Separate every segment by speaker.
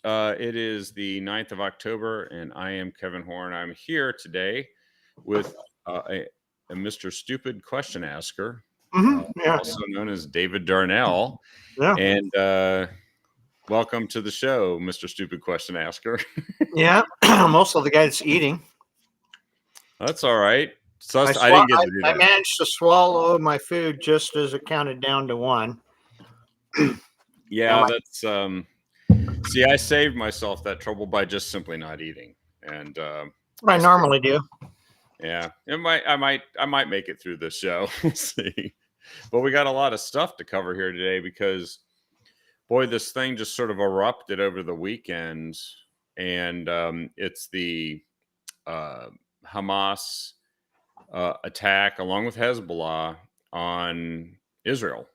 Speaker 1: It is the 9th of October, and I am Kevin Horn. I'm here today with a Mr. Stupid Question Asker,
Speaker 2: Yeah,
Speaker 1: also known as David Darnell.
Speaker 2: yeah,
Speaker 1: And welcome to the show, Mr. Stupid Question Asker.
Speaker 2: yeah. Most of the guy that's eating.
Speaker 1: That's all right. I
Speaker 2: I,
Speaker 1: didn't get to do
Speaker 2: I
Speaker 1: that.
Speaker 2: managed to swallow my food just as it counted down to one. Now
Speaker 1: Yeah,
Speaker 2: my,
Speaker 1: that's see, I saved myself that trouble by just simply not eating. And
Speaker 2: what I normally do.
Speaker 1: yeah, I might make it through this show. We'll see. But we got a lot of stuff to cover here today because, boy, this thing just sort of erupted over the weekend, and it's the uh, Hamas attack along with Hezbollah on Israel,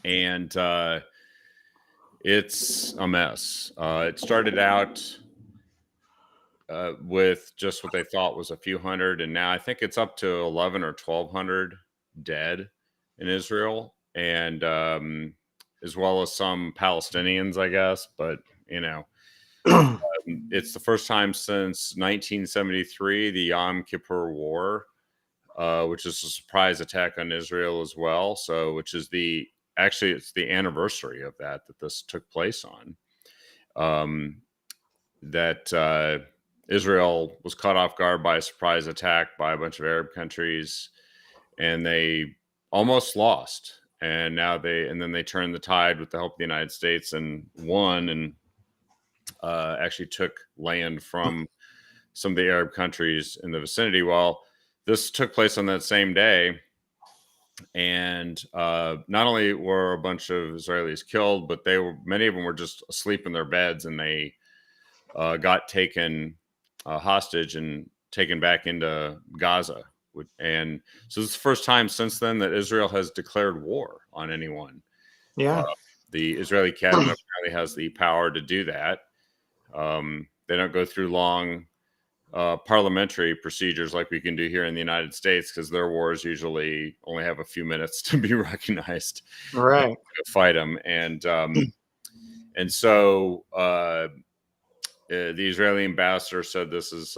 Speaker 1: and it's a mess. It started out with just what they thought was a few hundred, and now I think it's up to 11 or 1,200 dead in Israel, and as well as some Palestinians, I guess. But you know, it's the first time since 1973, the Yom Kippur War, which is a surprise attack on Israel as well. So, which is it's the anniversary of that this took place on. That Israel was caught off guard by a surprise attack by a bunch of Arab countries, and they almost lost. And then they turned the tide with the help of the United States and won, and actually took land from some of the Arab countries in the vicinity. Well, this took place on that same day, and not only were a bunch of Israelis killed, but many of them were just asleep in their beds, and they got taken hostage and taken back into Gaza. And so it's the first time since then that Israel has declared war on anyone.
Speaker 2: Yeah,
Speaker 1: The Israeli cabinet apparently has the power to do that. They don't go through long parliamentary procedures like we can do here in the United States, because their wars usually only have a few minutes to be recognized.
Speaker 2: right.
Speaker 1: To fight them. And so the Israeli ambassador said this is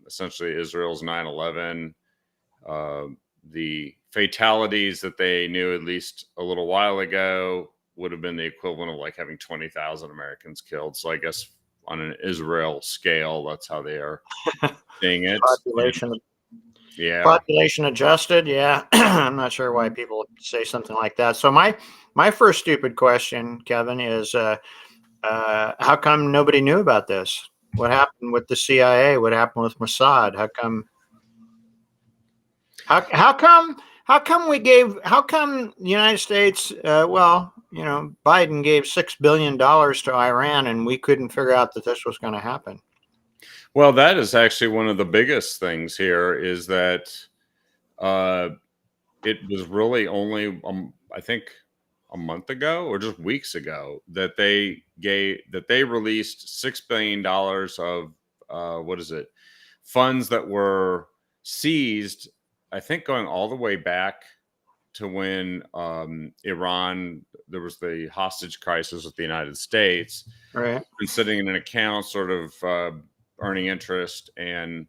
Speaker 1: essentially Israel's 9/11. The fatalities that they knew at least a little while ago would have been the equivalent of like having 20,000 Americans killed. So I guess on an Israel scale, that's how they are seeing it.
Speaker 2: Population,
Speaker 1: Yeah.
Speaker 2: population adjusted. Yeah, I'm not sure why people say something like that. So my first stupid question, Kevin, is how come nobody knew about this? What happened with the CIA? What happened with Mossad? How come? How come we gave? How come the United States? Biden gave $6 billion to Iran, and we couldn't figure out that this was going to happen.
Speaker 1: Well, that is actually one of the biggest things here is that it was really only, I think, a month ago or just weeks ago that they released $6 billion of funds that were seized, I think going all the way back to when Iran, there was the hostage crisis with the United States,
Speaker 2: Right.
Speaker 1: been sitting in an account sort of earning interest, and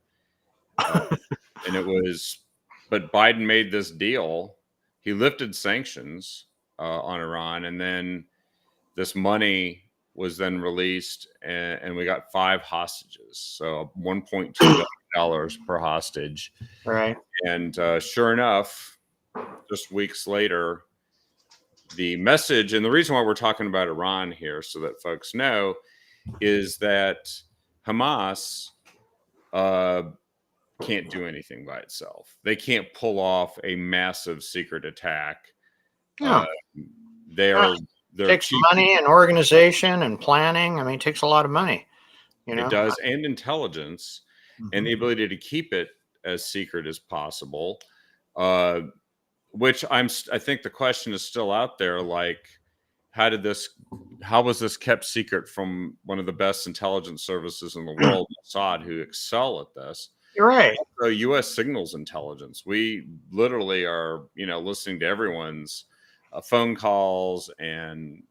Speaker 1: it was, but Biden made this deal. He lifted sanctions on Iran, and then this money was then released, and we got 5 hostages, so $1.2 billion per hostage.
Speaker 2: Right.
Speaker 1: And sure enough, just weeks later, the message, and the reason why we're talking about Iran here, so that folks know, is that Hamas can't do anything by itself. They can't pull off a massive secret attack.
Speaker 2: Yeah.
Speaker 1: They're
Speaker 2: takes money and organization and planning. I mean, it takes a lot of money.
Speaker 1: It does, and intelligence, and the ability to keep it as secret as possible. Which I think the question is still out there. Like, how was this kept secret from one of the best intelligence services in the world, Mossad, who excel at this?
Speaker 2: You're right.
Speaker 1: So U.S. signals intelligence. We literally are, listening to everyone's phone calls and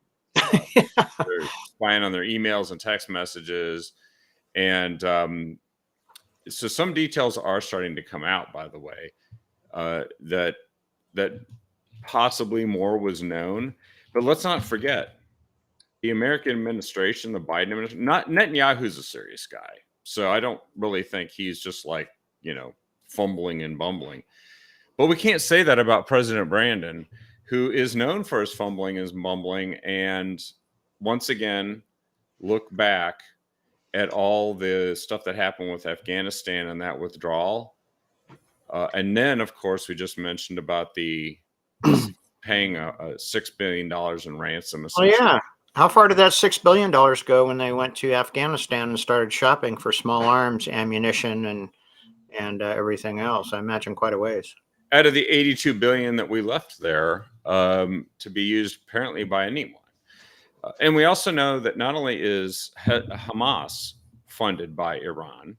Speaker 1: They're spying on their emails and text messages. And so some details are starting to come out, by the way, that possibly more was known. But let's not forget the American administration, the Biden administration, not Netanyahu's a serious guy. So I don't really think he's just like, fumbling and bumbling. But we can't say that about President Brandon, who is known for his fumbling and bumbling. And once again, look back at all the stuff that happened with Afghanistan and that withdrawal. And then, of course, we just mentioned about the paying $6 billion in ransom.
Speaker 2: Oh, yeah. How far did that $6 billion go when they went to Afghanistan and started shopping for small arms, ammunition, and everything else? I imagine quite a ways.
Speaker 1: Out of the $82 billion that we left there to be used apparently by anyone. And we also know that not only is Hamas funded by Iran,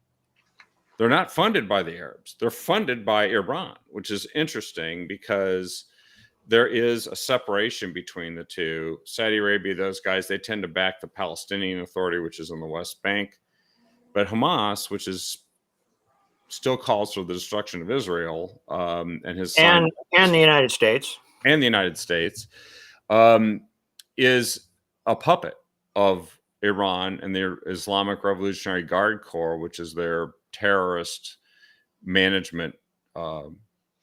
Speaker 1: they're not funded by the Arabs. They're funded by Iran, which is interesting because there is a separation between the two. Saudi Arabia, those guys, they tend to back the Palestinian Authority, which is on the West Bank. But Hamas, which is still calls for the destruction of Israel, and the
Speaker 2: United States.
Speaker 1: And the United States is a puppet of Iran and their Islamic Revolutionary Guard Corps, which is their terrorist management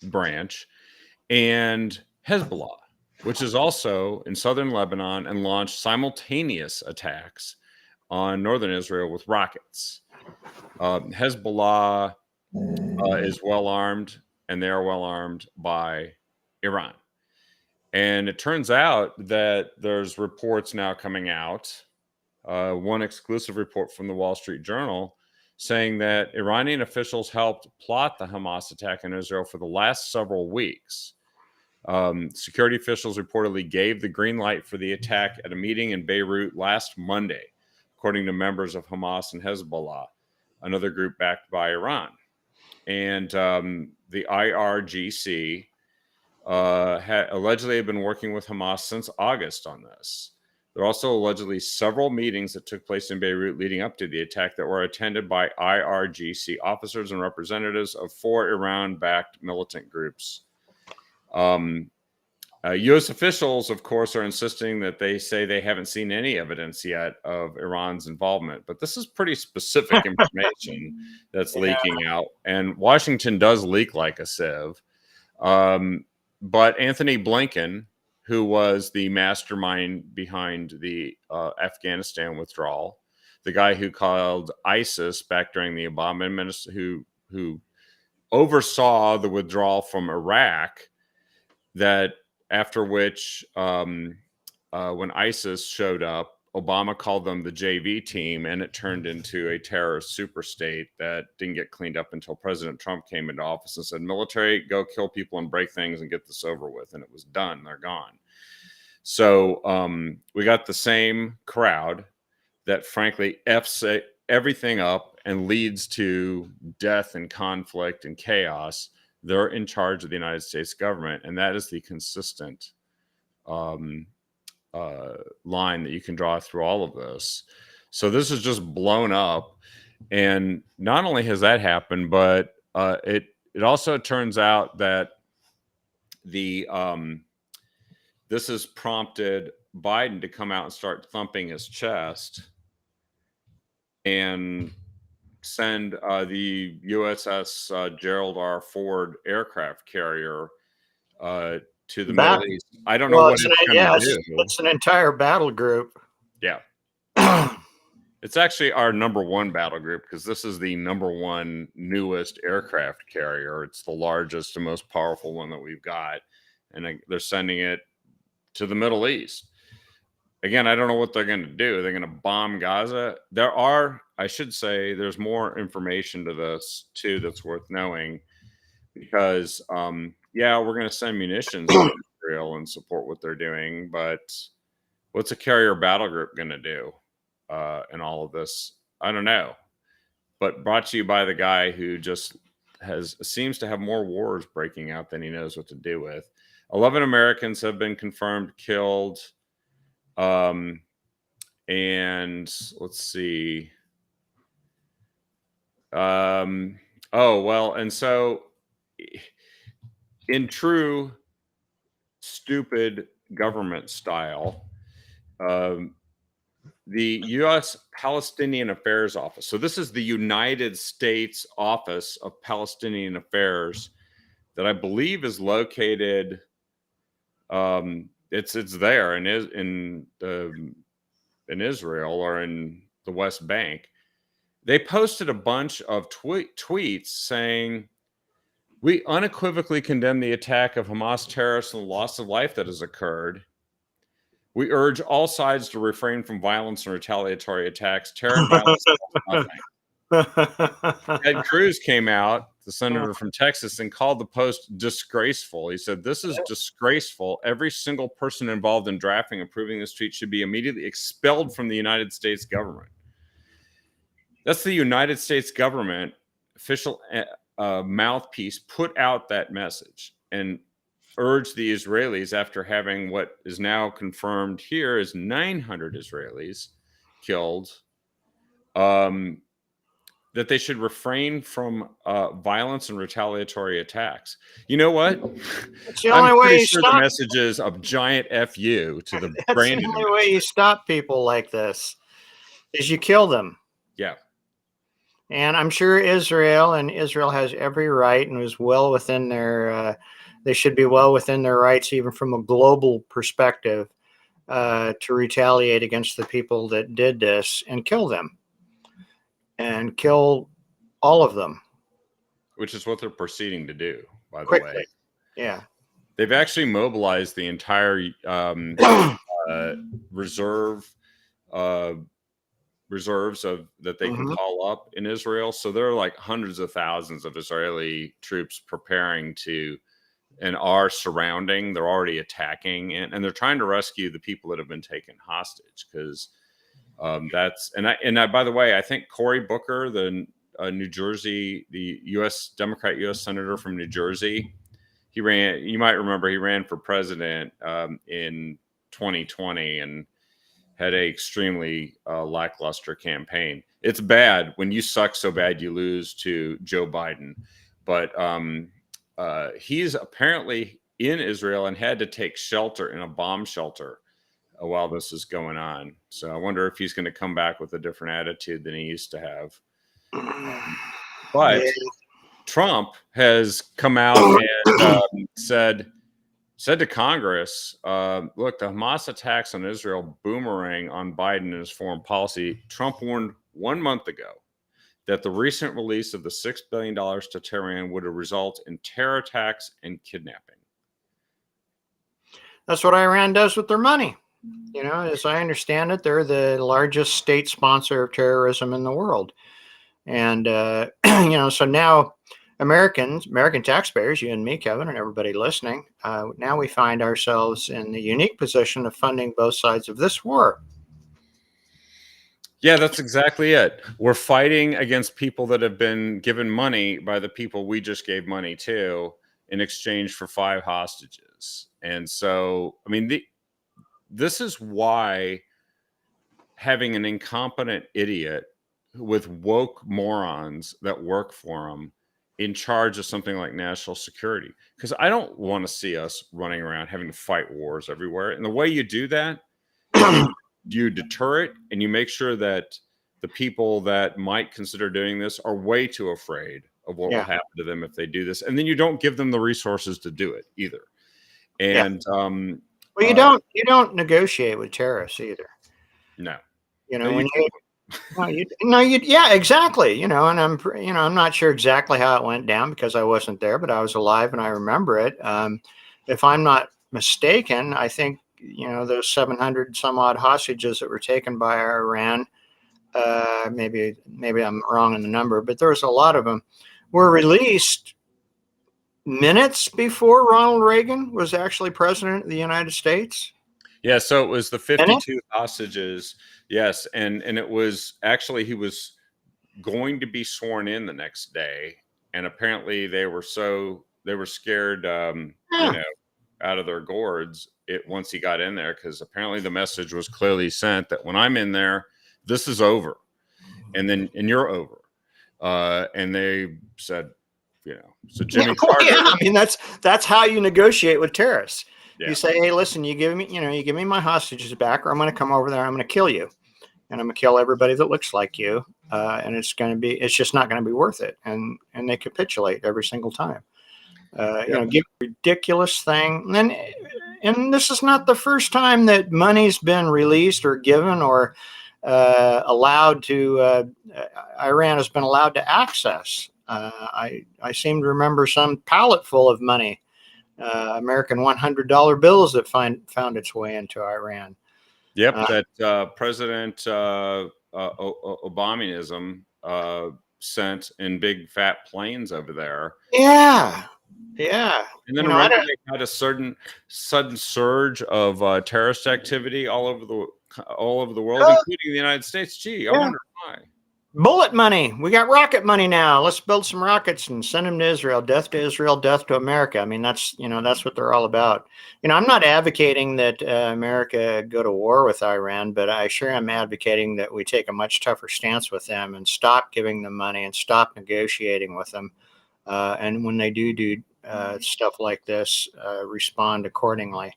Speaker 1: branch, and Hezbollah, which is also in southern Lebanon and launched simultaneous attacks on northern Israel with rockets. Hezbollah is well armed, and they are well armed by Iran. And it turns out that there's reports now coming out, one exclusive report from the Wall Street Journal, saying that Iranian officials helped plot the Hamas attack in Israel for the last several weeks. Security officials reportedly gave the green light for the attack at a meeting in Beirut last Monday, according to members of Hamas and Hezbollah, another group backed by Iran. And the IRGC allegedly have been working with Hamas since August on this. There are also allegedly several meetings that took place in Beirut leading up to the attack that were attended by IRGC officers and representatives of 4 Iran-backed militant groups. U.S. officials, of course, are insisting that they say they haven't seen any evidence yet of Iran's involvement. But this is pretty specific information that's leaking out. And Washington does leak like a sieve. But Anthony Blinken, who was the mastermind behind the Afghanistan withdrawal, the guy who called ISIS back during the Obama administration, who oversaw the withdrawal from Iraq, that after which, when ISIS showed up, Obama called them the JV team, and it turned into a terrorist superstate that didn't get cleaned up until President Trump came into office and said, military, go kill people and break things and get this over with. And it was done. They're gone. So we got the same crowd that frankly F's everything up and leads to death and conflict and chaos. They're in charge of the United States government. And that is the consistent line that you can draw through all of this. So this is just blown up. And not only has that happened, but it also turns out that this has prompted Biden to come out and start thumping his chest and send the USS Gerald R. Ford aircraft carrier to the Middle East. I don't know what it's going to do.
Speaker 2: It's an entire battle group.
Speaker 1: Yeah. It's actually our number 1 battle group because this is the number 1 newest aircraft carrier. It's the largest and most powerful one that we've got. And they're sending it to the Middle East. Again, I don't know what they're going to do. They're going to bomb Gaza. I should say, there's more information to this too that's worth knowing because, we're going to send munitions to Israel and support what they're doing. But what's a carrier battle group going to do in all of this? I don't know. But brought to you by the guy who just seems to have more wars breaking out than he knows what to do with. 11 Americans have been confirmed killed And let's see. Oh, well, and so in true stupid government style, um, the U.S. Palestinian Affairs Office. So this is the United States Office of Palestinian Affairs that I believe is located. It's there in Israel or in the West Bank. They posted a bunch of tweets saying, "We unequivocally condemn the attack of Hamas terrorists and the loss of life that has occurred. We urge all sides to refrain from violence and retaliatory attacks. Terror and violence involve nothing." Ted Cruz came out, the senator from Texas, and called the post disgraceful. He said, "This is disgraceful. Every single person involved in drafting and approving this tweet should be immediately expelled from the United States government." That's the United States government official mouthpiece put out that message and urged the Israelis, after having what is now confirmed here is 900 Israelis killed, that they should refrain from violence and retaliatory attacks. You know what?
Speaker 2: It's the
Speaker 1: I'm
Speaker 2: only way
Speaker 1: pretty
Speaker 2: you
Speaker 1: sure
Speaker 2: stop.
Speaker 1: the message is a giant FU to the
Speaker 2: That's
Speaker 1: Brandon.
Speaker 2: the only way you stop people like this is you kill them.
Speaker 1: Yeah.
Speaker 2: And I'm sure Israel has every right and is well within their, they should be well within their rights, even from a global perspective, to retaliate against the people that did this and kill them and kill all of them.
Speaker 1: Which is what they're proceeding to do, by
Speaker 2: quickly.
Speaker 1: the way.
Speaker 2: Yeah.
Speaker 1: They've actually mobilized the entire reserves of that they can call up in Israel. So there are like hundreds of thousands of Israeli troops preparing to and are surrounding. They're already attacking and they're trying to rescue the people that have been taken hostage, because that's by the way, I think Cory Booker, the New Jersey, the U.S. Democrat U.S. Senator from New Jersey, he ran. You might remember he ran for president in 2020 and had a extremely lackluster campaign. It's bad when you suck so bad you lose to Joe Biden, but he's apparently in Israel and had to take shelter in a bomb shelter while this is going on. So I wonder if he's going to come back with a different attitude than he used to have. But Trump has come out and said to Congress, look, the Hamas attacks on Israel boomerang on Biden and his foreign policy. Trump warned 1 month ago that the recent release of the $6 billion to Tehran would result in terror attacks and kidnapping.
Speaker 2: That's what Iran does with their money. You know, as I understand it, they're the largest state sponsor of terrorism in the world. And, you know, so now American taxpayers, you and me, Kevin, and everybody listening, now we find ourselves in the unique position of funding both sides of this war.
Speaker 1: Yeah, that's exactly it. We're fighting against people that have been given money by the people we just gave money to in exchange for 5 hostages. And so, I mean, this is why having an incompetent idiot with woke morons that work for him in charge of something like national security, because I don't want to see us running around having to fight wars everywhere. And the way you do that, you deter it and you make sure that the people that might consider doing this are way too afraid of what will happen to them if they do this. And then you don't give them the resources to do it either. And
Speaker 2: well, you don't negotiate with terrorists either.
Speaker 1: No,
Speaker 2: you know, yeah, exactly. You know, and I'm not sure exactly how it went down because I wasn't there, but I was alive and I remember it. If I'm not mistaken, I think, you know, those 700 some odd hostages that were taken by Iran, maybe I'm wrong in the number, but there was a lot of them, were released minutes before Ronald Reagan was actually president of the United States.
Speaker 1: Yeah, so it was the 52 hostages. Yes, and it was actually, he was going to be sworn in the next day, and apparently they were scared, you know, out of their gourds it once he got in there, because apparently the message was clearly sent that when I'm in there, this is over, and you're over. And they said, so Jimmy Carter.
Speaker 2: Yeah, I mean, that's how you negotiate with terrorists.
Speaker 1: Yeah.
Speaker 2: You say, hey, listen, you give me my hostages back, or I'm going to come over there, I'm going to kill you, and I'm going to kill everybody that looks like you, and it's just not going to be worth it. And they capitulate every single time. Give a ridiculous thing, and this is not the first time that money's been released or given or allowed to. Iran has been allowed to access. I seem to remember some pallet full of money, American $100 bills that found its way into Iran.
Speaker 1: Yep, that President Obamaism sent in big fat planes over there.
Speaker 2: Yeah.
Speaker 1: And then remember they had a sudden surge of terrorist activity all over the world, including the United States. Gee, I wonder why.
Speaker 2: Bullet money. We got rocket money now. Let's build some rockets and send them to Israel. Death to Israel, death to America. I mean, that's what they're all about. I'm not advocating that America go to war with Iran, but I sure am advocating that we take a much tougher stance with them and stop giving them money and stop negotiating with them. And when they do stuff like this, respond accordingly.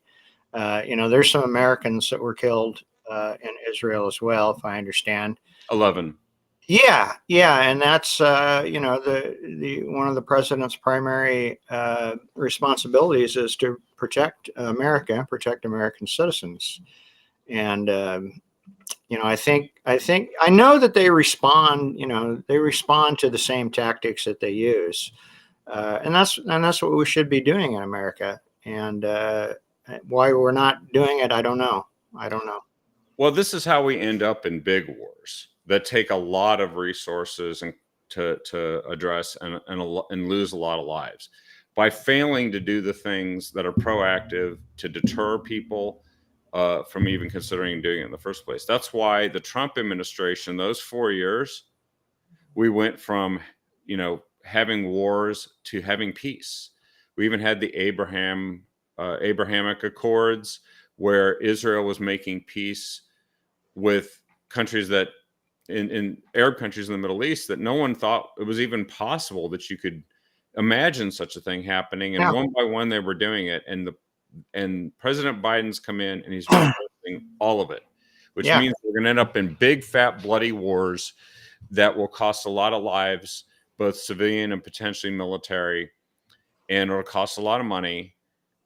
Speaker 2: There's some Americans that were killed in Israel as well, if I understand.
Speaker 1: 11.
Speaker 2: Yeah, and that's the one of the president's primary responsibilities is to protect America, protect American citizens, and I know that they respond. They respond to the same tactics that they use, and that's what we should be doing in America. And why we're not doing it, I don't know.
Speaker 1: Well, this is how we end up in big wars that take a lot of resources and to address and lose a lot of lives by failing to do the things that are proactive to deter people from even considering doing it in the first place. That's why the Trump administration, those 4 years, we went from having wars to having peace. We even had the Abrahamic Accords, where Israel was making peace with countries that in Arab countries in the Middle East that no one thought it was even possible that you could imagine such a thing happening. And one by one, they were doing it. And President Biden's come in and he's reversing all of it, which means we're going to end up in big, fat, bloody wars that will cost a lot of lives, both civilian and potentially military, and it'll cost a lot of money.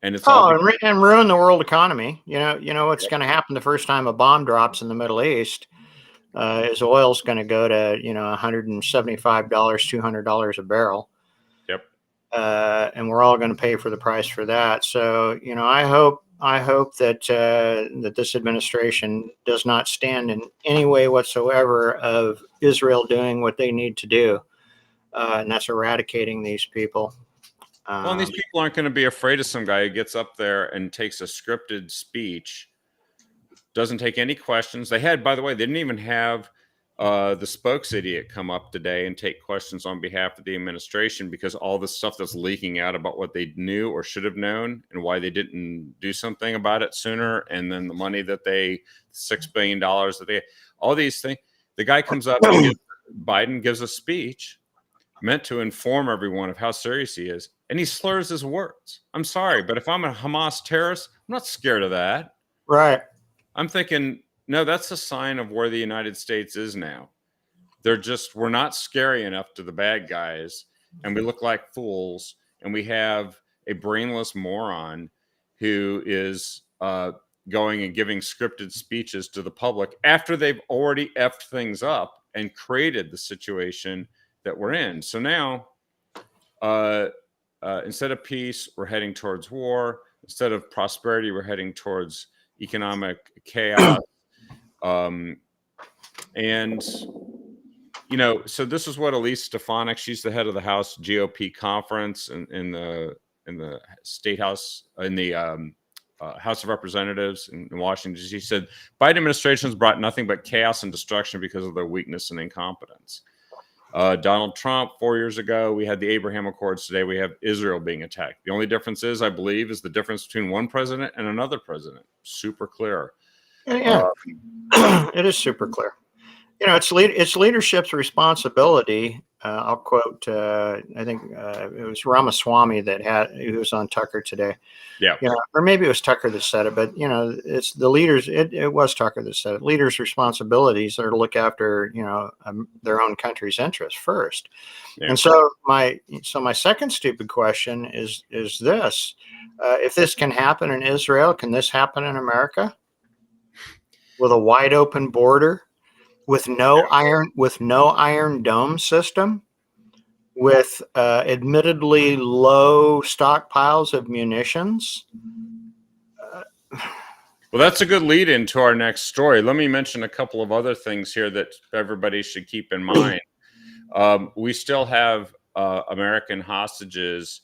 Speaker 1: And it's
Speaker 2: and ruin the world economy. What's going to happen the first time a bomb drops in the Middle East is oil's going to go to $175, $200 a barrel.
Speaker 1: Yep.
Speaker 2: And we're all going to pay for the price for that. So I hope that that this administration does not stand in any way whatsoever of Israel doing what they need to do, and that's eradicating these people.
Speaker 1: Well, and these people aren't going to be afraid of some guy who gets up there and takes a scripted speech, doesn't take any questions. By the way, they didn't even have the spokes idiot come up today and take questions on behalf of the administration, because all the stuff that's leaking out about what they knew or should have known and why they didn't do something about it sooner. And then the money that $6 billion all these things, the guy comes up and Biden gives a speech meant to inform everyone of how serious he is, and he slurs his words. I'm sorry, but if I'm a Hamas terrorist, I'm not scared of that.
Speaker 2: Right.
Speaker 1: I'm thinking, no, that's a sign of where the United States is now. We're not scary enough to the bad guys, and we look like fools, and we have a brainless moron who is going and giving scripted speeches to the public after they've already effed things up and created the situation that we're in. So now, instead of peace, we're heading towards war. Instead of prosperity, we're heading towards economic chaos. So this is what Elise Stefanik, she's the head of the House GOP conference in the State House, in the House of Representatives in Washington. She said, Biden administration has brought nothing but chaos and destruction because of their weakness and incompetence. Donald Trump 4 years ago, we had the Abraham Accords. Today we have Israel being attacked. The only difference is, I believe, is the difference between one president and another president. Super clear.
Speaker 2: Yeah, it is super clear. It's leadership's responsibility. I'll quote, I think it was Ramaswamy who was on Tucker today.
Speaker 1: Yeah.
Speaker 2: Or maybe it was Tucker that said it, but it's the leaders. It was Tucker that said it. Leaders' responsibilities are to look after, their own country's interests first. Yeah. And so my second stupid question is this: if this can happen in Israel, can this happen in America? With a wide open border, with no iron dome system, with admittedly low stockpiles of munitions.
Speaker 1: Well, that's a good lead into our next story. Let me mention a couple of other things here that everybody should keep in mind. We still have American hostages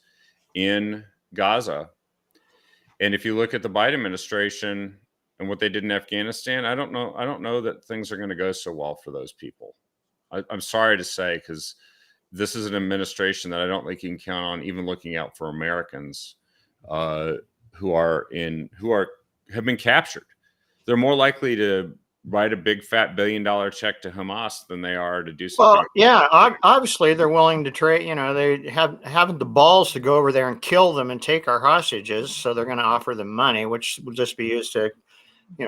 Speaker 1: in Gaza. And if you look at the Biden administration and what they did in Afghanistan, I don't know that things are going to go so well for those people. I'm sorry to say, because this is an administration that I don't think you can count on even looking out for Americans who have been captured. They're more likely to write a big fat $1 billion check to Hamas than they are to do something.
Speaker 2: Well, yeah, obviously they're willing to trade. They haven't the balls to go over there and kill them and take our hostages, so they're going to offer them money, which will just be used to,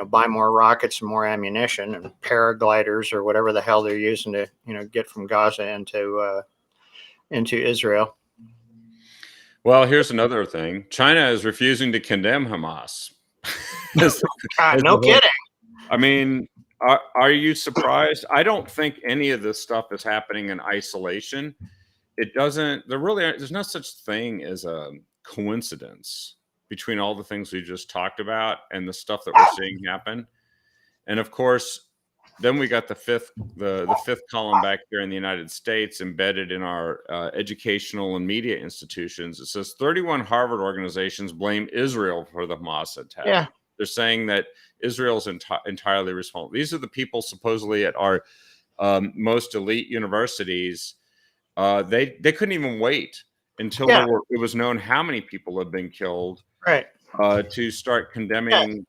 Speaker 2: buy more rockets and more ammunition and paragliders or whatever the hell they're using to, get from Gaza into Israel.
Speaker 1: Well, here's another thing: China is refusing to condemn Hamas.
Speaker 2: God, no kidding.
Speaker 1: I mean, are you surprised? I don't think any of this stuff is happening in isolation. There's no such thing as a coincidence between all the things we just talked about and the stuff that we're seeing happen. And of course, then we got the fifth column back here in the United States embedded in our educational and media institutions. It says 31 Harvard organizations blame Israel for the Hamas attack.
Speaker 2: Yeah.
Speaker 1: They're saying that Israel's entirely responsible. These are the people supposedly at our most elite universities. They couldn't even wait until it was known how many people had been killed,
Speaker 2: right?
Speaker 1: To start condemning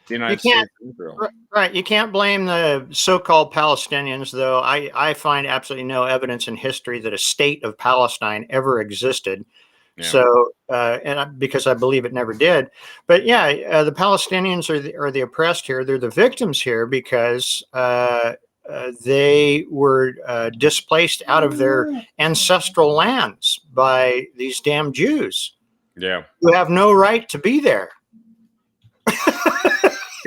Speaker 1: the United States and Israel.
Speaker 2: Right. You can't blame the so-called Palestinians, though. I find absolutely no evidence in history that a state of Palestine ever existed. Yeah. So, because I believe it never did. But yeah, the Palestinians are the oppressed here. They're the victims here because they were displaced out of their ancestral lands by these damn Jews.
Speaker 1: Yeah,
Speaker 2: who have no right to be there.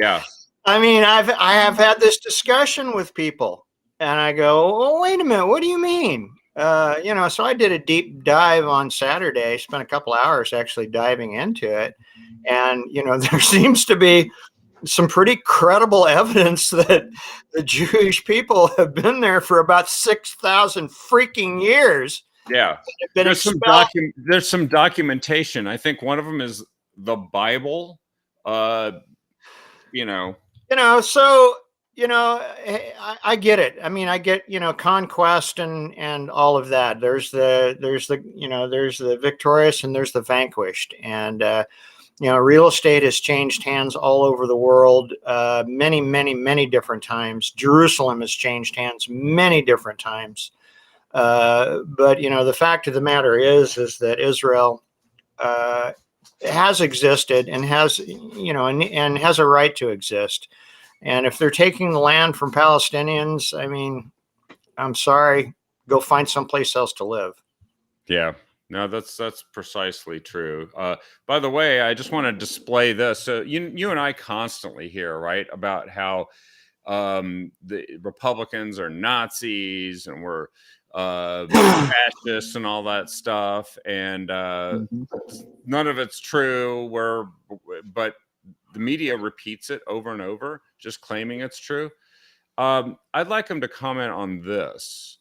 Speaker 1: Yeah.
Speaker 2: I mean, I have had this discussion with people, and I go, "Oh, wait a minute. What do you mean?" So I did a deep dive on Saturday. Spent a couple hours actually diving into it, and there seems to be some pretty credible evidence that the Jewish people have been there for about 6,000 freaking years.
Speaker 1: Yeah, there's some documentation. I think one of them is the Bible.
Speaker 2: So I get it. I mean, I get conquest and all of that. There's the victorious and there's the vanquished, and real estate has changed hands all over the world many, many, many different times. Jerusalem has changed hands many different times. But the fact of the matter is that Israel has existed and has and has a right to exist. And if they're taking the land from Palestinians, I mean, I'm sorry, go find someplace else to live.
Speaker 1: Yeah, no, that's precisely true. By the way, I just want to display this. So you and I constantly hear, right, about how the Republicans are Nazis and we're fascists and all that stuff, and none of it's true. But the media repeats it over and over, just claiming it's true. I'd like them to comment on this.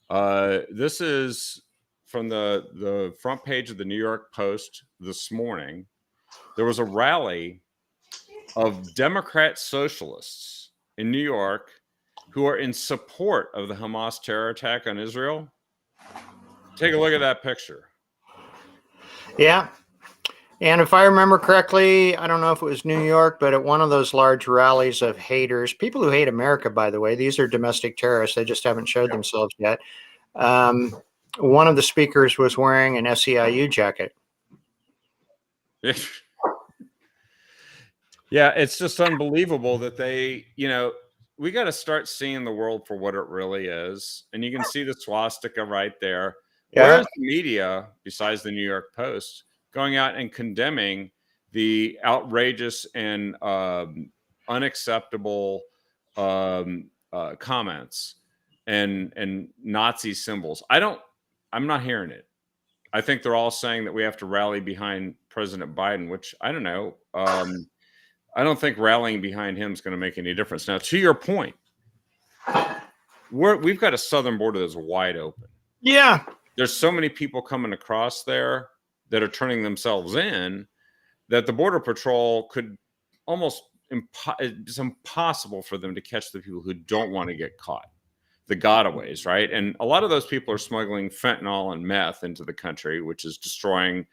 Speaker 1: This is from the front page of the New York Post this morning. There was a rally of Democrat socialists in New York who are in support of the Hamas terror attack on Israel. Take a look at that picture.
Speaker 2: Yeah. And if I remember correctly, I don't know if it was New York, but at one of those large rallies of haters, people who hate America, by the way, these are domestic terrorists. They just haven't showed themselves yet. One of the speakers was wearing an SEIU jacket.
Speaker 1: Yeah, it's just unbelievable that they, we got to start seeing the world for what it really is. And you can see the swastika right there.
Speaker 2: Yeah.
Speaker 1: Where's the media, besides the New York Post, going out and condemning the outrageous and unacceptable comments and Nazi symbols? I'm not hearing it. I think they're all saying that we have to rally behind President Biden, which I don't know. I don't think rallying behind him is going to make any difference. Now, to your point, we've got a southern border that's wide open.
Speaker 2: Yeah.
Speaker 1: There's so many people coming across there that are turning themselves in that the Border Patrol could almost it's impossible for them to catch the people who don't want to get caught, the gotaways, right? And a lot of those people are smuggling fentanyl and meth into the country, which is destroying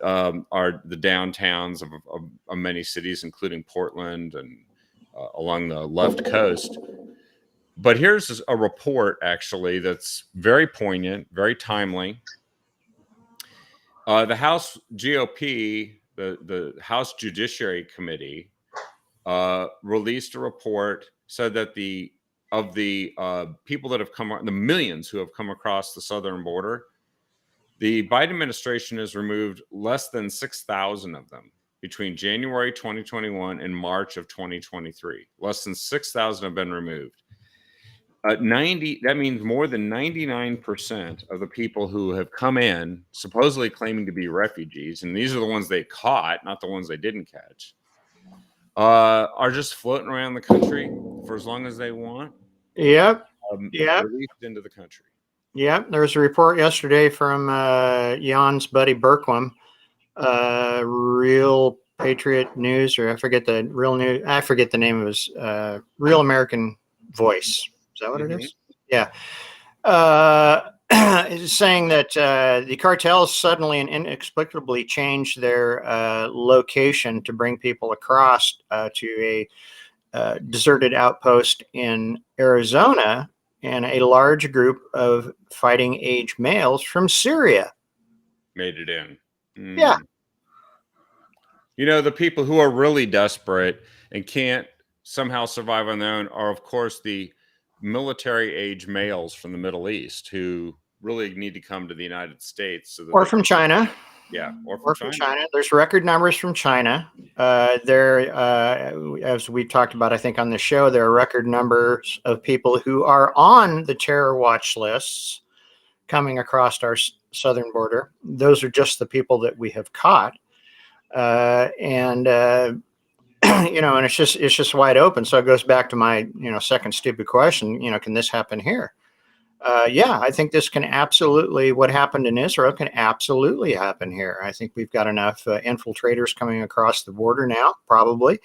Speaker 1: the downtowns of many cities, including Portland and along the left coast. But here's a report, actually, that's very poignant, very timely. The House GOP, the House Judiciary Committee, released a report, said that of the people that have the millions who have come across the southern border, the Biden administration has removed less than 6,000 of them between January 2021 and March of 2023. Less than 6,000 have been removed. That means more than 99% of the people who have come in supposedly claiming to be refugees, and these are the ones they caught, not the ones they didn't catch, are just floating around the country for as long as they want.
Speaker 2: Yep.
Speaker 1: Released into the country.
Speaker 2: Yeah, there was a report yesterday from Jan's buddy Berkwam, Real Patriot News, or I forget the name of his Real American Voice. Is that what it is? Yeah. It's saying that the cartels suddenly and inexplicably changed their location to bring people across to a deserted outpost in Arizona, and a large group of fighting age males from Syria
Speaker 1: made it in.
Speaker 2: Yeah.
Speaker 1: The people who are really desperate and can't somehow survive on their own are, of course, the military age males from the Middle East who really need to come to the United States.
Speaker 2: Or from China.
Speaker 1: Yeah,
Speaker 2: or from China. There's record numbers from China. As we talked about, I think on the show, there are record numbers of people who are on the terror watch lists coming across our southern border. Those are just the people that we have caught, and it's just wide open. So it goes back to my second stupid question. Can this happen here? Yeah, I think this can absolutely, what happened in Israel can absolutely happen here. I think we've got enough infiltrators coming across the border now, probably.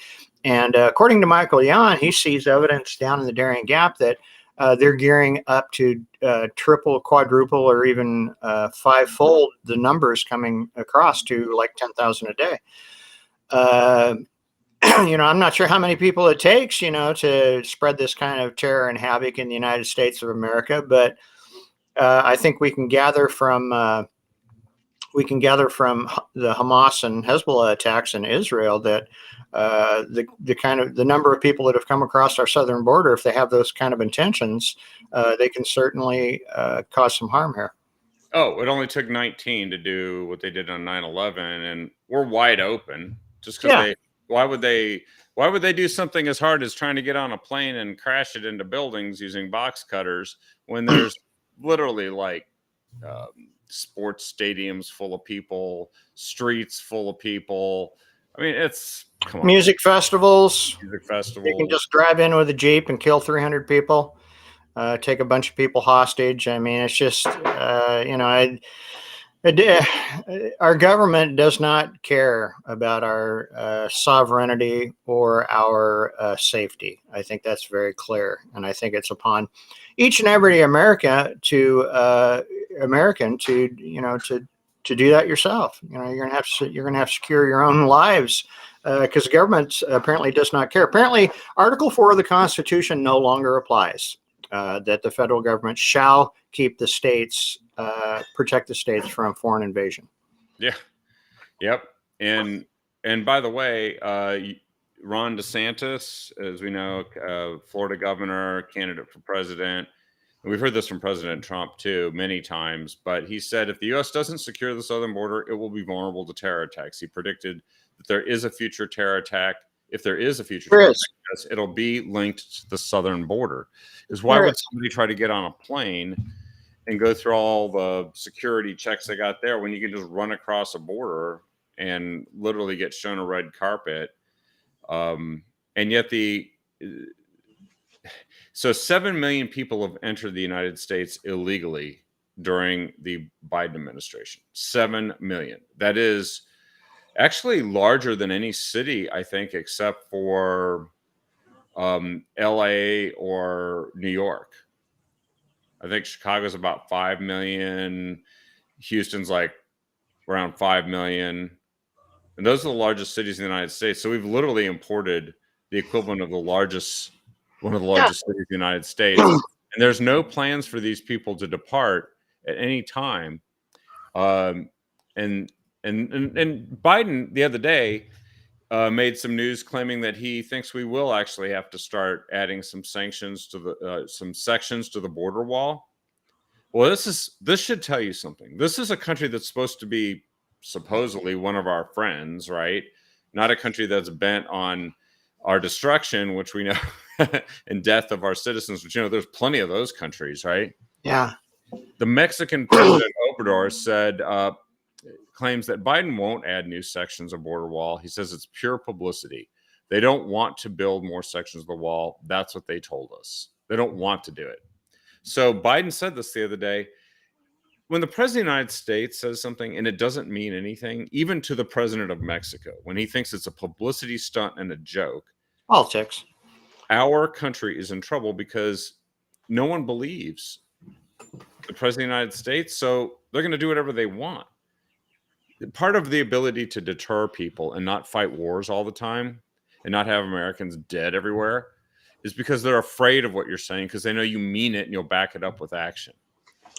Speaker 2: And according to Michael Yan, he sees evidence down in the Darien Gap that they're gearing up to triple, quadruple, or even fivefold the numbers coming across to like 10,000 a day. I'm not sure how many people it takes, to spread this kind of terror and havoc in the United States of America. But I think we can gather from the Hamas and Hezbollah attacks in Israel that the number of people that have come across our southern border, if they have those kind of intentions, they can certainly cause some harm here.
Speaker 1: Oh, it only took 19 to do what they did on 9/11, and we're wide open just because Why would they do something as hard as trying to get on a plane and crash it into buildings using box cutters when there's literally like sports stadiums full of people, streets full of people? I mean,
Speaker 2: music festivals.
Speaker 1: Music festivals.
Speaker 2: You can just drive in with a Jeep and kill 300 people, take a bunch of people hostage. I mean, it's just, Our government does not care about our sovereignty or our safety. I think that's very clear, and I think it's upon each and every American to to do that yourself. You're gonna have to secure your own lives because the government apparently does not care. Apparently, Article 4 of the Constitution no longer applies. That the federal government shall keep the states, protect the states from foreign invasion.
Speaker 1: Yeah. Yep. And by the way, Ron DeSantis, as we know, Florida governor, candidate for president. And we've heard this from President Trump too, many times. But he said if the U.S. doesn't secure the southern border, it will be vulnerable to terror attacks. He predicted that there is a future terror attack. If there is a future terror attack, it'll be linked to the southern border. Is why would somebody try to get on a plane and go through all the security checks they got there when you can just run across a border and literally get shown a red carpet? And yet so 7 million people have entered the United States illegally during the Biden administration. 7 million. That is actually larger than any city, I think, except for LA or New York. I think Chicago's about 5 million. Houston's like around 5 million. And those are the largest cities in the United States. So we've literally imported the equivalent of one of the largest cities in the United States. And there's no plans for these people to depart at any time. And Biden the other day made some news claiming that he thinks we will actually have to start adding some sanctions to the some sections to the border wall. Well, this should tell you something. This is a country that's supposed to be supposedly one of our friends, right? Not a country that's bent on our destruction, which we know, and death of our citizens, which, there's plenty of those countries, right?
Speaker 2: Yeah.
Speaker 1: The Mexican president Obrador said, claims that Biden won't add new sections of border wall. He says it's pure publicity. They don't want to build more sections of the wall. That's what they told us. They don't want to do it. So Biden said this the other day. When the president of the United States says something and it doesn't mean anything, even to the president of Mexico, when he thinks it's a publicity stunt and a joke,
Speaker 2: politics,
Speaker 1: our country is in trouble because no one believes the president of the United States. So they're going to do whatever they want. Part of the ability to deter people and not fight wars all the time and not have Americans dead everywhere is because they're afraid of what you're saying because they know you mean it and you'll back it up with action.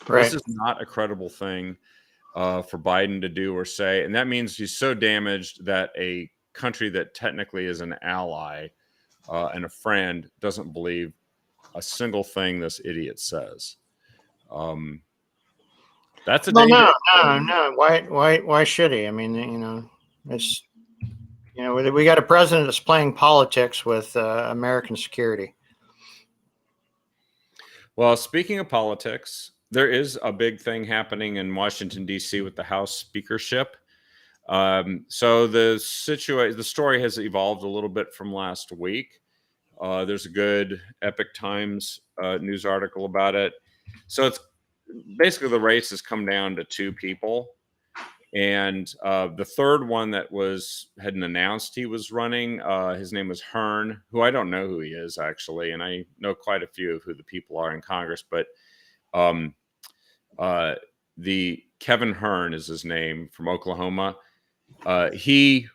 Speaker 1: Right. This is not a credible thing for Biden to do or say. And that means he's so damaged that a country that technically is an ally and a friend doesn't believe a single thing this idiot says. That's a
Speaker 2: no. Why should he? I mean, it's we got a president that's playing politics with American security.
Speaker 1: Well, speaking of politics, there is a big thing happening in Washington, D.C. with the House speakership. So the story has evolved a little bit from last week. There's a good Epoch Times news article about it. So it's basically the race has come down to two people. And the third one that hadn't announced he was running, his name was Hearn, who I don't know who he is actually. And I know quite a few of who the people are in Congress, but the Kevin Hearn is his name, from Oklahoma. He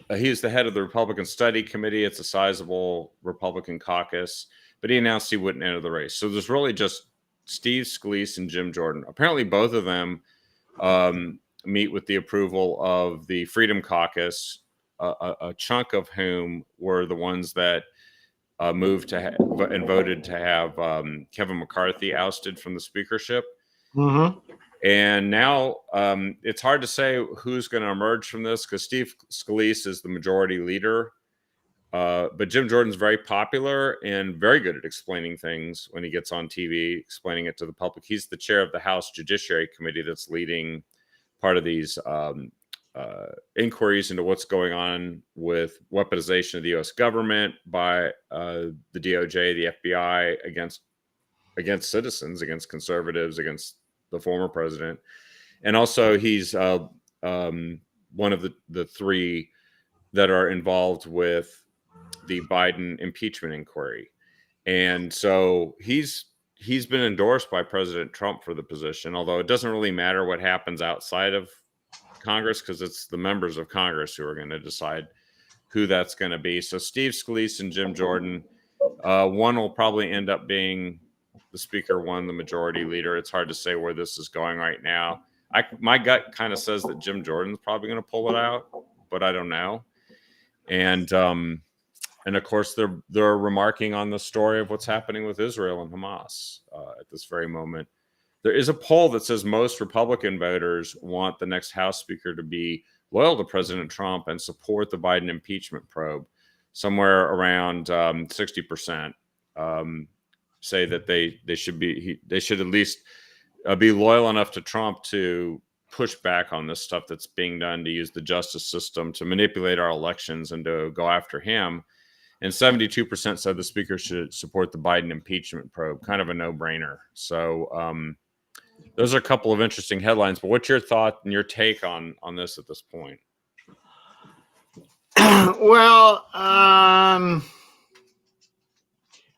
Speaker 1: is the head of the Republican Study Committee. It's a sizable Republican caucus, but he announced he wouldn't enter the race. So there's really just Steve Scalise and Jim Jordan. Apparently both of them meet with the approval of the Freedom Caucus, a chunk of whom were the ones that moved to and voted to have Kevin McCarthy ousted from the speakership.
Speaker 2: Mm-hmm.
Speaker 1: And now it's hard to say who's going to emerge from this because Steve Scalise is the majority leader. But Jim Jordan's very popular and very good at explaining things when he gets on TV, explaining it to the public. He's the chair of the House Judiciary Committee that's leading part of these inquiries into what's going on with weaponization of the U.S. government by the DOJ, the FBI against citizens, against conservatives, against the former president. And also he's one of the three that are involved with the Biden impeachment inquiry. And so he's been endorsed by President Trump for the position, although it doesn't really matter what happens outside of Congress because it's the members of Congress who are going to decide who that's going to be. So Steve Scalise and Jim Jordan, one will probably end up being the speaker, one the majority leader. It's hard to say where this is going right now. My gut kind of says that Jim Jordan's probably going to pull it out, but I don't know. And of course, they're remarking on the story of what's happening with Israel and Hamas at this very moment. There is a poll that says most Republican voters want the next House Speaker to be loyal to President Trump and support the Biden impeachment probe. Somewhere around 60% say that they should at least be loyal enough to Trump to push back on this stuff that's being done to use the justice system to manipulate our elections and to go after him. And 72% said the speaker should support the Biden impeachment probe. Kind of a no-brainer. So those are a couple of interesting headlines. But what's your thought and your take on this at this point?
Speaker 2: Well, I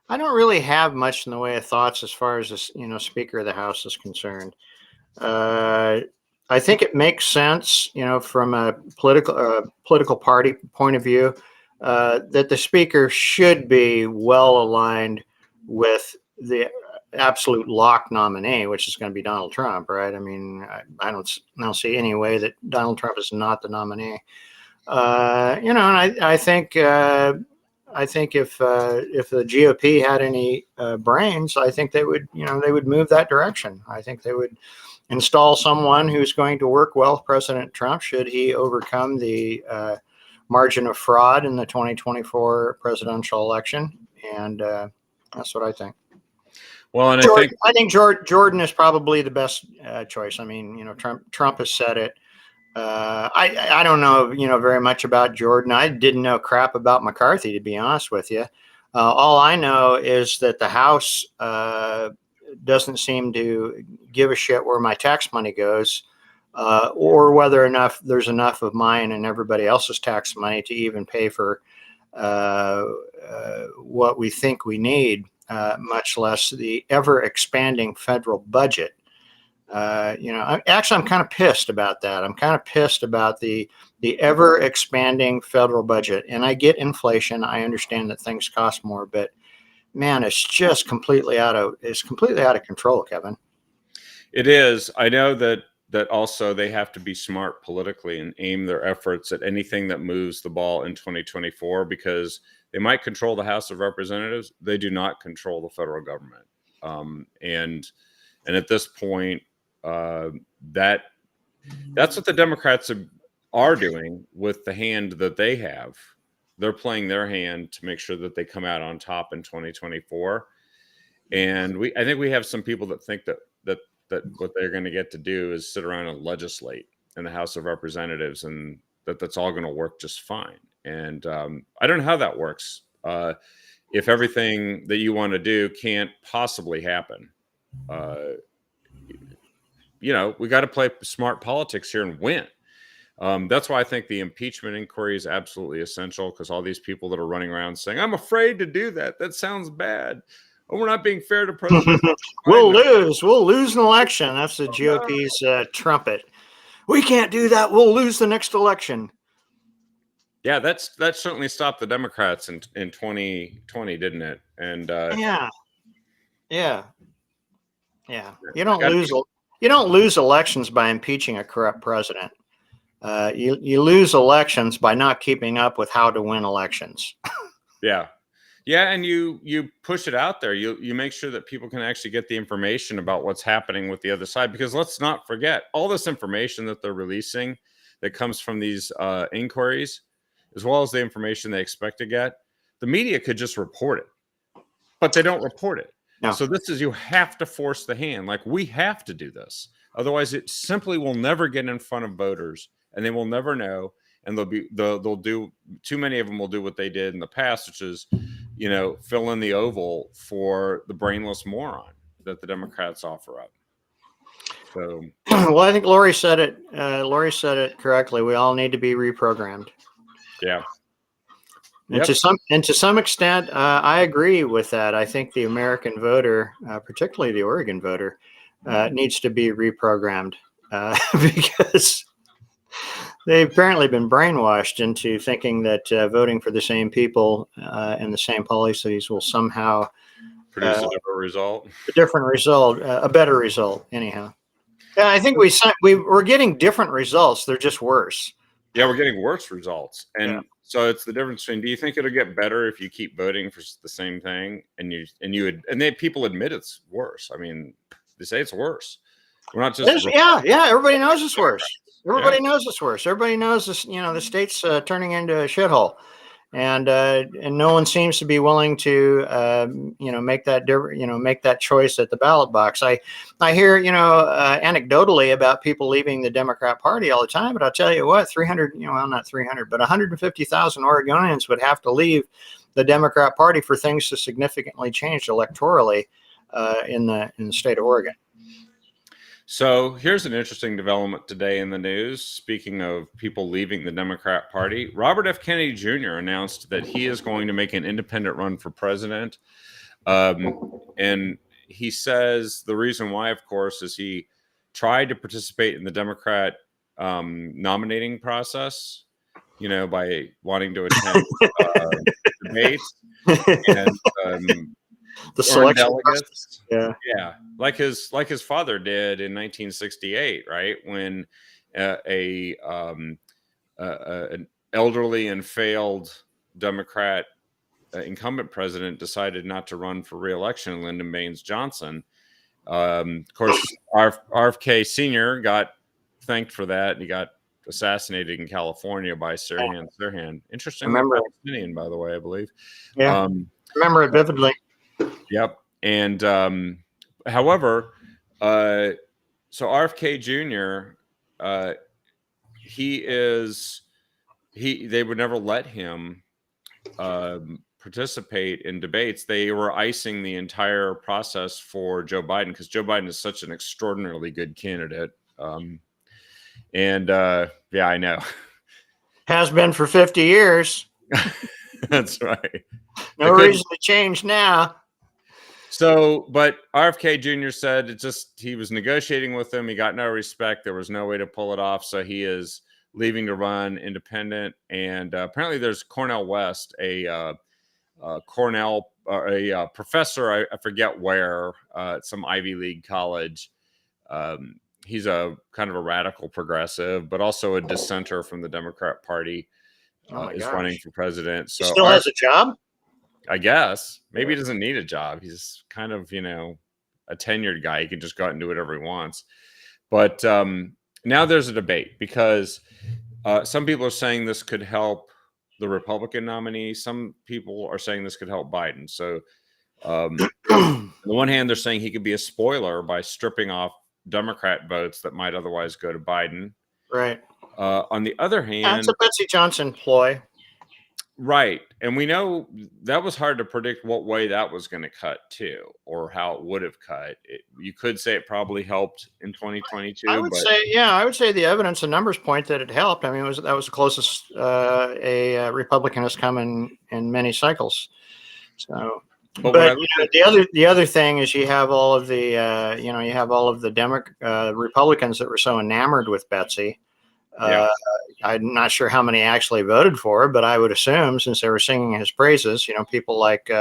Speaker 2: don't really have much in the way of thoughts as far as this, Speaker of the House is concerned. I think it makes sense, from a political party point of view, that the speaker should be well aligned with the absolute lock nominee, which is going to be Donald Trump, right? I mean, I don't see any way that Donald Trump is not the nominee. And I think if the GOP had any brains, I think they would move that direction. I think they would install someone who's going to work well with President Trump should he overcome the margin of fraud in the 2024 presidential election. And that's what I think.
Speaker 1: Well, and
Speaker 2: I think Jordan is probably the best choice. I mean, Trump has said it. I don't know, very much about Jordan. I didn't know crap about McCarthy, to be honest with you. All I know is that the House doesn't seem to give a shit where my tax money goes, or whether there's enough of mine and everybody else's tax money to even pay for what we think we need, much less the ever expanding federal budget. I'm kind of pissed about that. I'm kind of pissed about the ever expanding federal budget. And I get inflation. I understand that things cost more, but man, it's just completely out of control, Kevin.
Speaker 1: It is. I know that also they have to be smart politically and aim their efforts at anything that moves the ball in 2024, because they might control the House of Representatives. They do not control the federal government. And at this point, that's what the Democrats are doing with the hand that they have. They're playing their hand to make sure that they come out on top in 2024. And I think we have some people that think that what they're going to get to do is sit around and legislate in the House of Representatives, and that's all going to work just fine. And I don't know how that works. If everything that you want to do can't possibly happen, we got to play smart politics here and win. That's why I think the impeachment inquiry is absolutely essential, because all these people that are running around saying, I'm afraid to do that. That sounds bad. Oh, we're not being fair to President Trump.
Speaker 2: We'll lose an election. That's the GOP's trumpet. We can't do that. We'll lose the next election.
Speaker 1: Yeah, that certainly stopped the Democrats in 2020, didn't it? And yeah. You don't lose elections by impeaching a corrupt president.
Speaker 2: You lose elections by not keeping up with how to win elections.
Speaker 1: Yeah, and you push it out there. You make sure that people can actually get the information about what's happening with the other side, because let's not forget all this information that they're releasing that comes from these inquiries, as well as the information they expect to get. The media could just report it, but they don't report it. No. So you have to force the hand. Like, we have to do this. Otherwise, it simply will never get in front of voters, and they will never know. And they'll do, too many of them will do what they did in the past, which is, fill in the oval for the brainless moron that the Democrats offer up. So
Speaker 2: Well, I think Lori said it. Lori said it correctly. We all need to be reprogrammed.
Speaker 1: yeah.
Speaker 2: And
Speaker 1: Yep.
Speaker 2: to some extent, I agree with that. I think the American voter, particularly the Oregon voter, needs to be reprogrammed because they've apparently been brainwashed into thinking that voting for the same people and the same policies will somehow
Speaker 1: Produce a different result.
Speaker 2: a different result, a better result, anyhow. Yeah, I think we're getting different results. They're just worse.
Speaker 1: Yeah, we're getting worse results. And
Speaker 2: Yeah.
Speaker 1: so it's the difference between, do you think it'll get better if you keep voting for the same thing and they people admit it's worse? I mean, they say it's worse. We're not just
Speaker 2: Yeah. Everybody knows it's worse. Everybody
Speaker 1: Yeah.
Speaker 2: knows it's worse. Everybody knows this. The state's turning into a shithole, and no one seems to be willing to make that choice at the ballot box. I hear anecdotally about people leaving the Democrat Party all the time, but I'll tell you what, 300 well, not 300, but 150,000 Oregonians would have to leave the Democrat Party for things to significantly change electorally in the state of Oregon.
Speaker 1: So here's an interesting development today in the news. Speaking of people leaving the Democrat Party, Robert F. Kennedy Jr. announced that he is going to make an independent run for president. And he says the reason why, of course, is he tried to participate in the Democrat nominating process, by wanting to attend debates and
Speaker 2: the selection
Speaker 1: delegates.
Speaker 2: Yeah.
Speaker 1: Like his father did in 1968, right? When an elderly and failed Democrat incumbent president decided not to run for re-election, Lyndon Baines Johnson. Of course, RFK Sr. got thanked for that, and he got assassinated in California by Sirhan Sirhan. Interesting. Palestinian, by the way, I believe.
Speaker 2: Yeah, remember it vividly.
Speaker 1: Yep. And however, so RFK Jr., they would never let him participate in debates. They were icing the entire process for Joe Biden because Joe Biden is such an extraordinarily good candidate. Yeah, I know.
Speaker 2: Has been for 50 years.
Speaker 1: That's right.
Speaker 2: No reason to change now.
Speaker 1: So, but RFK Jr. said he was negotiating with him. He got no respect. There was no way to pull it off. So he is leaving to run independent. And apparently there's Cornel West, a professor, I forget where, at some Ivy League college. He's a kind of a radical progressive, but also a dissenter from the Democrat Party, is running for president. So
Speaker 2: he still has a job?
Speaker 1: I guess. Maybe he doesn't need a job. He's kind of, a tenured guy. He can just go out and do whatever he wants. But now there's a debate because some people are saying this could help the Republican nominee. Some people are saying this could help Biden. So on the one hand, they're saying he could be a spoiler by stripping off Democrat votes that might otherwise go to Biden.
Speaker 2: Right.
Speaker 1: On the other hand,
Speaker 2: it's a Betsy Johnson ploy.
Speaker 1: Right. And we know that was hard to predict what way that was going to cut too, or how it would have cut. You could say it probably helped in 2022.
Speaker 2: I would say the evidence and numbers point that it helped. I mean, that was the closest a Republican has come in many cycles. So, but the other thing is you have all of the Republicans that were so enamored with Betsy. I'm not sure how many actually voted for her, but I would assume since they were singing his praises, people like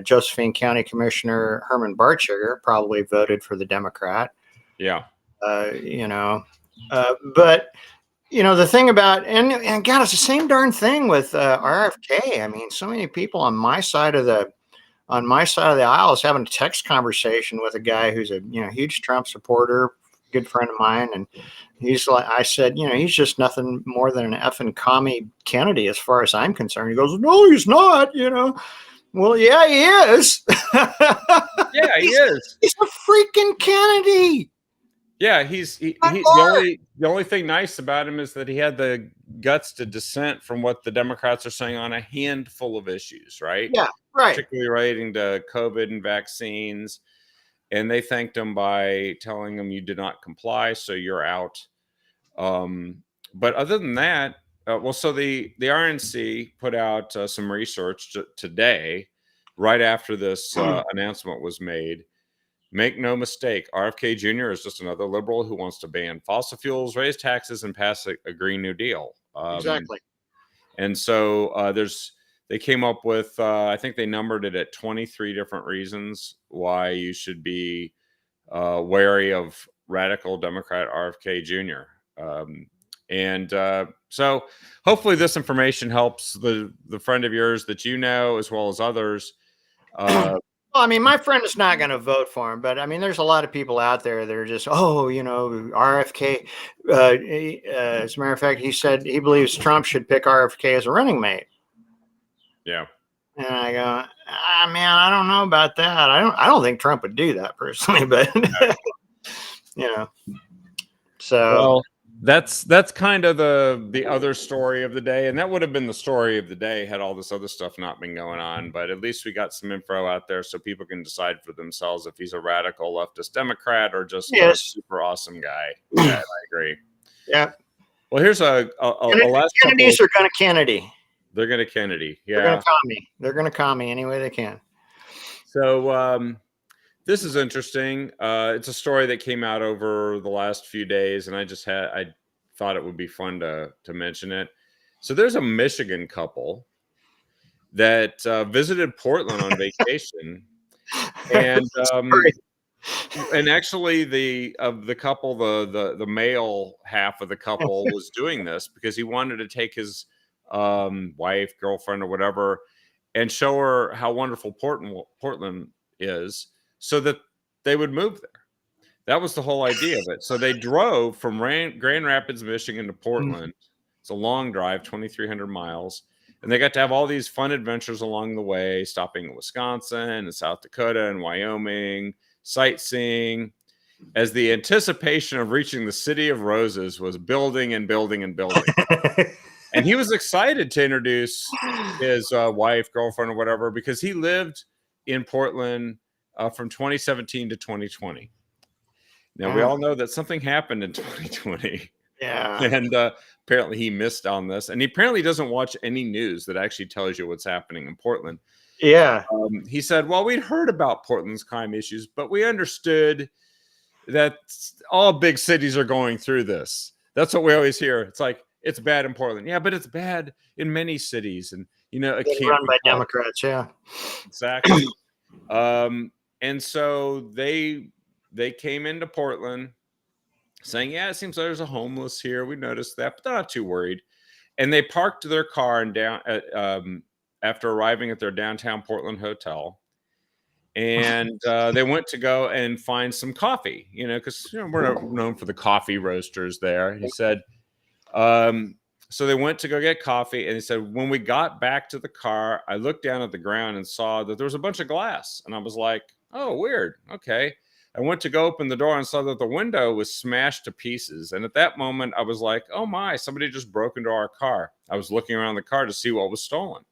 Speaker 2: Josephine County Commissioner Herman Bartsugar probably voted for the Democrat.
Speaker 1: Yeah.
Speaker 2: But the thing about and God, it's the same darn thing with RFK. I mean, so many people on my side of the aisle is having a text conversation with a guy who's a huge Trump supporter, good friend of mine, and he's like, I said, he's just nothing more than an effing commie Kennedy as far as I'm concerned. He goes, no, he's not. Well, yeah, he is.
Speaker 1: Yeah, he is.
Speaker 2: He's a freaking Kennedy.
Speaker 1: Yeah, the only thing nice about him is that he had the guts to dissent from what the Democrats are saying on a handful of issues, right?
Speaker 2: Yeah, right.
Speaker 1: Particularly relating to COVID and vaccines. and they thanked him by telling him you did not comply, so you're out. But other than that, so the RNC put out some research today, right after this announcement was made. Make no mistake, RFK Jr. is just another liberal who wants to ban fossil fuels, raise taxes, and pass a Green New Deal.
Speaker 2: Exactly.
Speaker 1: And so they came up with, I think they numbered it at 23 different reasons why you should be wary of radical Democrat RFK Jr. So hopefully this information helps the friend of yours that you know, as well as others.
Speaker 2: Well, I mean, my friend is not going to vote for him, but I mean, there's a lot of people out there that are just, RFK. As a matter of fact, he said he believes Trump should pick RFK as a running mate.
Speaker 1: Yeah.
Speaker 2: And I go, man, I don't know about that. I don't think Trump would do that personally, but So
Speaker 1: well, that's kind of the other story of the day, and that would have been the story of the day had all this other stuff not been going on. But at least we got some info out there so people can decide for themselves if he's a radical leftist Democrat or just a super awesome guy. Yeah, I agree.
Speaker 2: Yeah.
Speaker 1: Well, here's a last
Speaker 2: Kennedys are going to Kennedy.
Speaker 1: They're going to Kennedy. Yeah.
Speaker 2: They're going to commie. They're going to commie any way they can.
Speaker 1: So this is interesting. It's a story that came out over the last few days, and I thought it would be fun to mention it. So there's a Michigan couple that visited Portland on vacation, and actually the couple, the male half of the couple was doing this because he wanted to take his wife, girlfriend, or whatever, and show her how wonderful Portland is, so that they would move there. That was the whole idea of it. So they drove from Grand Rapids, Michigan to Portland. It's a long drive, 2,300 miles. And they got to have all these fun adventures along the way, stopping in Wisconsin and South Dakota and Wyoming, sightseeing, as the anticipation of reaching the City of Roses was building and building and building. And he was excited to introduce his wife, girlfriend, or whatever, because he lived in Portland from 2017 to 2020. Now, we all know that something happened in 2020.
Speaker 2: Yeah.
Speaker 1: And apparently he missed on this. And he apparently doesn't watch any news that actually tells you what's happening in Portland.
Speaker 2: Yeah.
Speaker 1: He said, well, we'd heard about Portland's crime issues, but we understood that all big cities are going through this. That's what we always hear. It's like, it's bad in Portland. Yeah, but it's bad in many cities. And, it can't
Speaker 2: run by Democrats. Yeah.
Speaker 1: Exactly. And so they came into Portland saying, yeah, it seems like there's a homeless here. We noticed that, but they're not too worried. And they parked their car after arriving at their downtown Portland hotel. And they went to go and find some coffee, because we're known for the coffee roasters there. He said, so they went to go get coffee, and he said, when we got back to the car, I looked down at the ground and saw that there was a bunch of glass. And I was like, oh, weird. Okay. I went to go open the door and saw that the window was smashed to pieces. And at that moment, I was like, oh my, somebody just broke into our car. I was looking around the car to see what was stolen.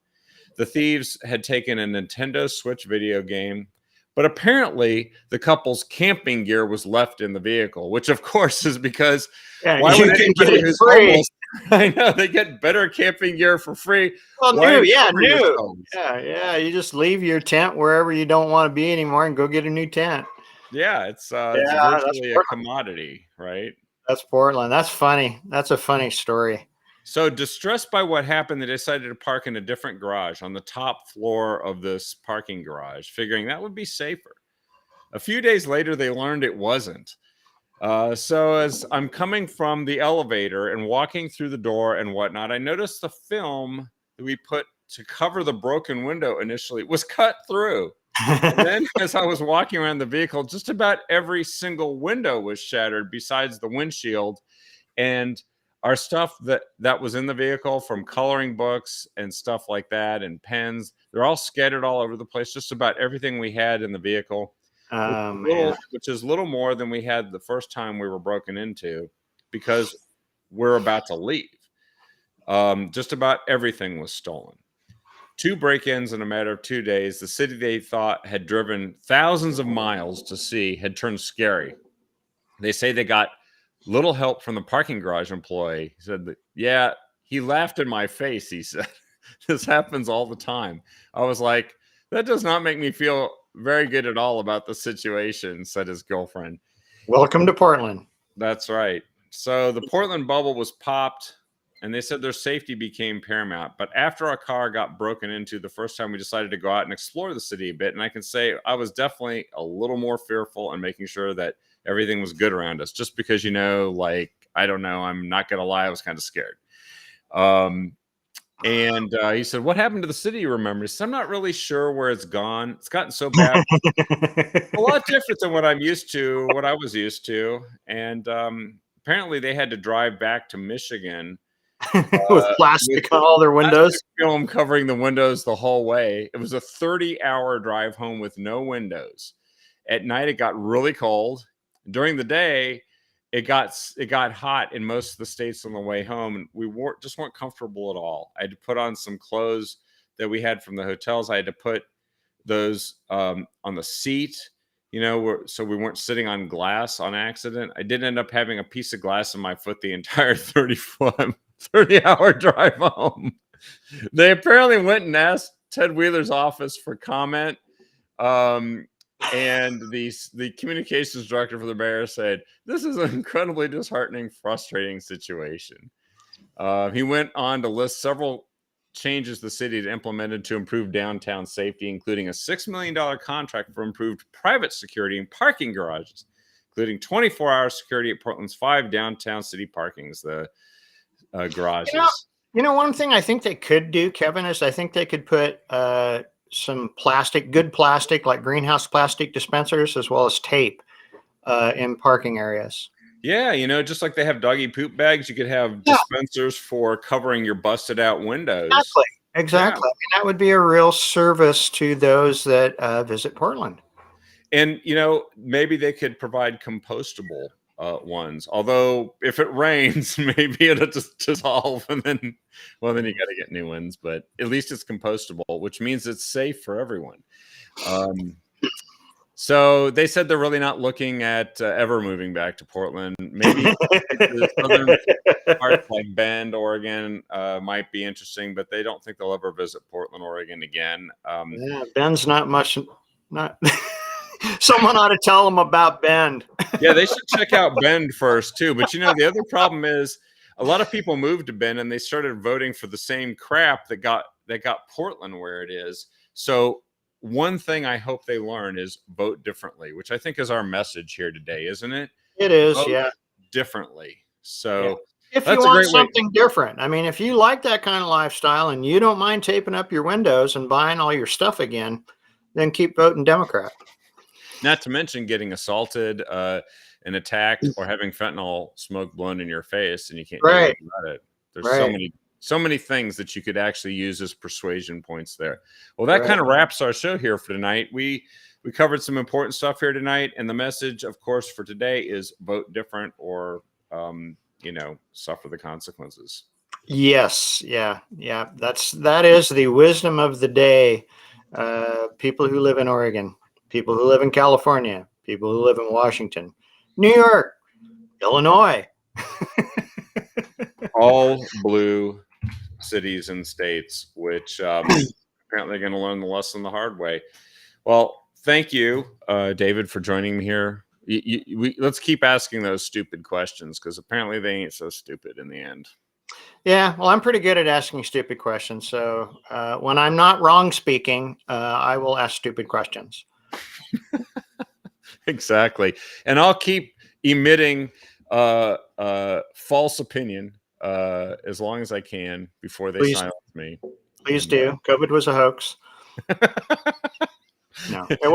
Speaker 1: The thieves had taken a Nintendo Switch video game, but apparently the couple's camping gear was left in the vehicle, which of course is because why would anybody who's homeless? I know they get better camping gear for free.
Speaker 2: Well, new. Yeah. You just leave your tent wherever you don't want to be anymore and go get a new tent.
Speaker 1: Yeah, it's virtually a commodity, right?
Speaker 2: That's Portland. That's funny. That's a funny story.
Speaker 1: So distressed by what happened, they decided to park in a different garage on the top floor of this parking garage, figuring that would be safer. A few days later, they learned it wasn't. So as I'm coming from the elevator and walking through the door and whatnot, I noticed the film that we put to cover the broken window initially was cut through. And then as I was walking around the vehicle, just about every single window was shattered besides the windshield. And our stuff that was in the vehicle, from coloring books and stuff like that and pens, they're all scattered all over the place. Just about everything we had in the vehicle, which is little more than we had the first time we were broken into, because we're about to leave. Just about everything was stolen. 2 break-ins in a matter of 2 days. The city they thought had driven thousands of miles to see had turned scary. They say they got little help from the parking garage employee. He said, yeah, he laughed in my face, he said. This happens all the time. I was like, that does not make me feel very good at all about the situation, said his girlfriend.
Speaker 2: Welcome to Portland.
Speaker 1: That's right. So the Portland bubble was popped, and they said their safety became paramount. But after our car got broken into the first time, we decided to go out and explore the city a bit. And I can say I was definitely a little more fearful and making sure that everything was good around us, just because, like, I don't know, I'm not going to lie, I was kind of scared. And he said, what happened to the city, you remember? He said, I'm not really sure where it's gone. It's gotten so bad. A lot different than what I was used to. And apparently they had to drive back to Michigan
Speaker 2: with plastic on all their windows.
Speaker 1: Film covering the windows the whole way. It was a 30-hour drive home with no windows. At night, it got really cold. During the day, it got hot in most of the states on the way home, and we weren't comfortable at all. I had to put on some clothes that we had from the hotels. I had to put those on the seat, so we weren't sitting on glass on accident. I did end up having a piece of glass in my foot the entire 30-hour drive home. They apparently went and asked Ted Wheeler's office for comment. And the communications director for the mayor said, this is an incredibly disheartening, frustrating situation. He went on to list several changes the city had implemented to improve downtown safety, including a $6 million contract for improved private security in parking garages, including 24-hour security at Portland's 5 downtown city parkings, the garages.
Speaker 2: One thing I think they could do, Kevin, is I think they could put some good plastic, like greenhouse plastic dispensers, as well as tape in parking areas.
Speaker 1: Yeah, just like they have doggy poop bags, you could have dispensers for covering your busted out windows.
Speaker 2: Exactly. Yeah. That would be a real service to those that visit Portland.
Speaker 1: And, maybe they could provide compostable ones. Although if it rains, maybe it'll just dissolve and then you got to get new ones. But at least it's compostable, which means it's safe for everyone. So they said they're really not looking at ever moving back to Portland. Maybe the southern parts like Bend, Oregon might be interesting, but they don't think they'll ever visit Portland, Oregon again.
Speaker 2: Bend's not much. Someone ought to tell them about Bend.
Speaker 1: Yeah, they should check out Bend first too. But the other problem is a lot of people moved to Bend and they started voting for the same crap that got Portland where it is. So one thing I hope they learn is vote differently, which I think is our message here today, isn't it?
Speaker 2: It is,
Speaker 1: vote differently. So
Speaker 2: if you want something different, I mean, if you like that kind of lifestyle and you don't mind taping up your windows and buying all your stuff again, then keep voting Democrat.
Speaker 1: Not to mention getting assaulted and attacked or having fentanyl smoke blown in your face and you can't do anything about it. There's so many things that you could actually use as persuasion points there. Well, that kind of wraps our show here for tonight. We covered some important stuff here tonight. And the message, of course, for today is vote different or, suffer the consequences.
Speaker 2: Yes. Yeah. That is the wisdom of the day. People who live in Oregon, people who live in California, people who live in Washington, New York, Illinois.
Speaker 1: All blue cities and states, which apparently are going to learn the lesson the hard way. Well, thank you, David, for joining me here. Let's keep asking those stupid questions because apparently they ain't so stupid in the end.
Speaker 2: Yeah, well, I'm pretty good at asking stupid questions. So when I'm not wrong speaking, I will ask stupid questions.
Speaker 1: Exactly. And I'll keep emitting false opinion as long as I can before they silence me.
Speaker 2: Please do. COVID was a hoax. No, it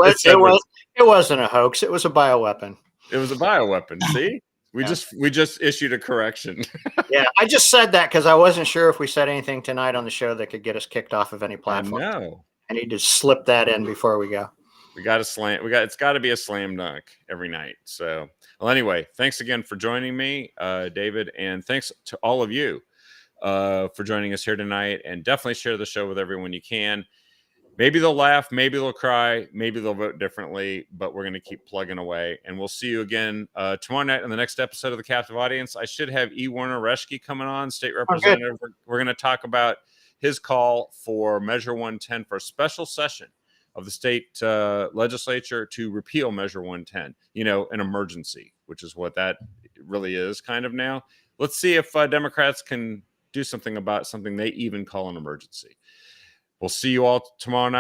Speaker 2: wasn't a hoax. It was a bioweapon.
Speaker 1: It was a bioweapon. See, we just issued a correction.
Speaker 2: Yeah, I just said that because I wasn't sure if we said anything tonight on the show that could get us kicked off of any platform.
Speaker 1: No,
Speaker 2: I need to slip that in before we go.
Speaker 1: We got a slam. It's got to be a slam dunk every night. So, well, anyway, thanks again for joining me, David, and thanks to all of you for joining us here tonight, and definitely share the show with everyone you can. Maybe they'll laugh, maybe they'll cry, maybe they'll vote differently, but we're going to keep plugging away. And we'll see you again tomorrow night on the next episode of The Captive Audience. I should have E. Warner Reschke coming on, state representative. We're going to talk about his call for Measure 110 for a special session of the state legislature to repeal Measure 110, an emergency, which is what that really is kind of now. Let's see if Democrats can do something about something they even call an emergency. We'll see you all tomorrow night.